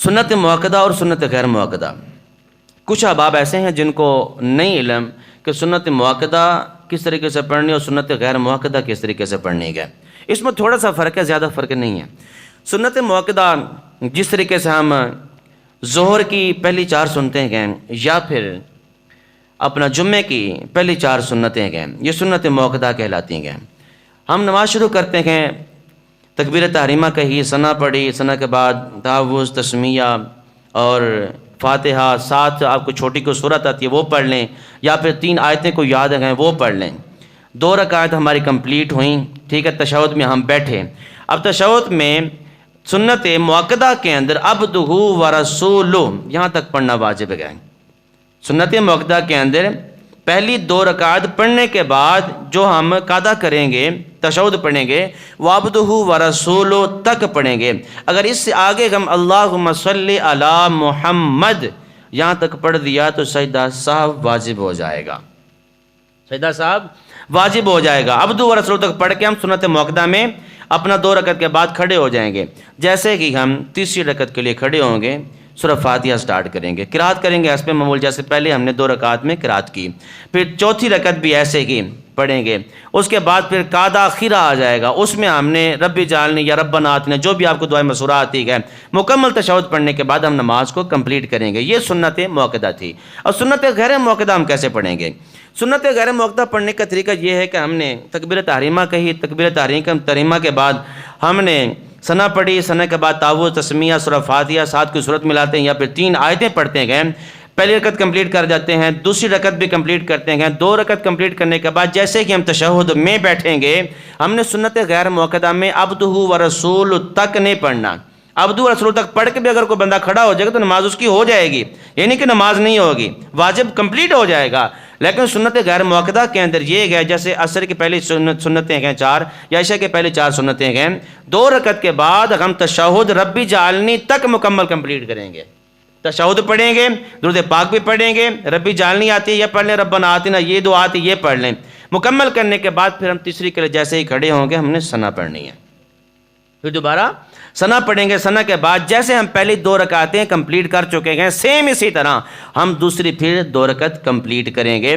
سنت مؤکدہ اور سنت غیر مؤکدہ. کچھ احباب ایسے ہیں جن کو نہیں علم کہ سنت مؤکدہ کس طریقے سے پڑھنی اور سنت غیر مؤکدہ کس طریقے سے پڑھنی ہے. اس میں تھوڑا سا فرق ہے، زیادہ فرق نہیں ہے. سنت مؤکدہ جس طریقے سے ہم ظہر کی پہلی 4 سنتیں ہیں یا پھر اپنا جمعے کی پہلی 4 سنتیں ہیں، یہ سنت مؤکدہ کہلاتی ہیں. ہم نماز شروع کرتے ہیں، تکبیر تحریمہ کہی، ثنا پڑھی، ثنا کے بعد تعوذ، تسمیہ اور فاتحہ، ساتھ آپ کو چھوٹی کو سورت آتی ہے وہ پڑھ لیں، یا پھر 3 آیتیں کو یاد ہیں وہ پڑھ لیں. 2 رکعت ہماری کمپلیٹ ہوئیں، ٹھیک ہے. تشہد میں ہم بیٹھے. اب تشہد میں سنت مؤکدہ کے اندر عبدہ ورسولہ یہاں تک پڑھنا واجب ہے. سنت مؤکدہ کے اندر پہلی 2 رکعت پڑھنے کے بعد جو ہم قاعدہ کریں گے، تشہد پڑھیں گے، وہ عبدہ ورسولہ تک پڑھیں گے. اگر اس سے آگے ہم اللہم صلی علی محمد یہاں تک پڑھ دیا تو سجدہ صاحب واجب ہو جائے گا. سجدہ صاحب واجب ہو جائے گا. عبدہ ورسولہ تک پڑھ کے ہم سنت مؤکدہ میں اپنا 2 رکعت کے بعد کھڑے ہو جائیں گے. جیسے کہ ہم تیسری رکعت کے لیے کھڑے ہوں گے، سورہ فاتحہ سٹارٹ کریں گے، قرات کریں گے حسب معمول. جیسے پہلے ہم نے 2 رکعت میں قرات کی، پھر چوتھی رکعت بھی ایسے کی پڑھیں گے. اس کے بعد پھر قاعدہ خیرہ آ جائے گا، اس میں ہم نے رب جعلنی یا ربنا آتنا جو بھی آپ کو دعائیں مسورہ آتی ہے، مکمل تشہد پڑھنے کے بعد ہم نماز کو کمپلیٹ کریں گے. یہ سنت مؤکدہ تھی. اور سنت غیر مؤکدہ ہم کیسے پڑھیں گے؟ سنت غیر مؤکدہ پڑھنے کا طریقہ یہ ہے کہ ہم نے تکبیر تحریمہ کہی، تکبیر تحریمہ کے بعد ہم نے ثنا پڑھی، ثنا کے بعد تعوذ، تسمیہ، سورہ فاتحہ، ساتھ کی صورت ملاتے ہیں یا پھر 3 آیتیں پڑھتے ہیں. پہلی رکعت کمپلیٹ کر جاتے ہیں، دوسری رکعت بھی کمپلیٹ کرتے ہیں. 2 رکعت کمپلیٹ کرنے کے بعد جیسے کہ ہم تشہد میں بیٹھیں گے، ہم نے سنت غیر مؤکدہ میں عبدہ ورسولہ تک نہیں پڑھنا. عبدہ ورسولہ تک پڑھ کے بھی اگر کوئی بندہ کھڑا ہو جائے گا تو نماز اس کی ہو جائے گی، یعنی کہ نماز نہیں ہوگی، واجب کمپلیٹ ہو جائے گا. لیکن سنت غیر مؤکدہ کے اندر یہ ہے، جیسے عصر کی پہلی سنتیں ہیں 4 یا عشاء کے پہلے 4 سنتیں ہیں، 2 رکعت کے بعد ہم تشہد رب جعلنی تک مکمل کمپلیٹ کریں گے. تشہد پڑھیں گے، درود پاک بھی پڑھیں گے، رب جعلنی آتی ہے یہ پڑھ لیں، ربنا آتنا یہ دعا آتی ہے یہ پڑھ لیں. مکمل کرنے کے بعد پھر ہم تیسری کے لیے جیسے ہی کھڑے ہوں گے ہم نے ثنا پڑھنی ہے. پھر دوبارہ ثنا پڑھیں گے. ثنا کے بعد جیسے ہم پہلی 2 رکعتیں کمپلیٹ کر چکے ہیں، سیم اسی طرح ہم دوسری پھر 2 رکعت کمپلیٹ کریں گے.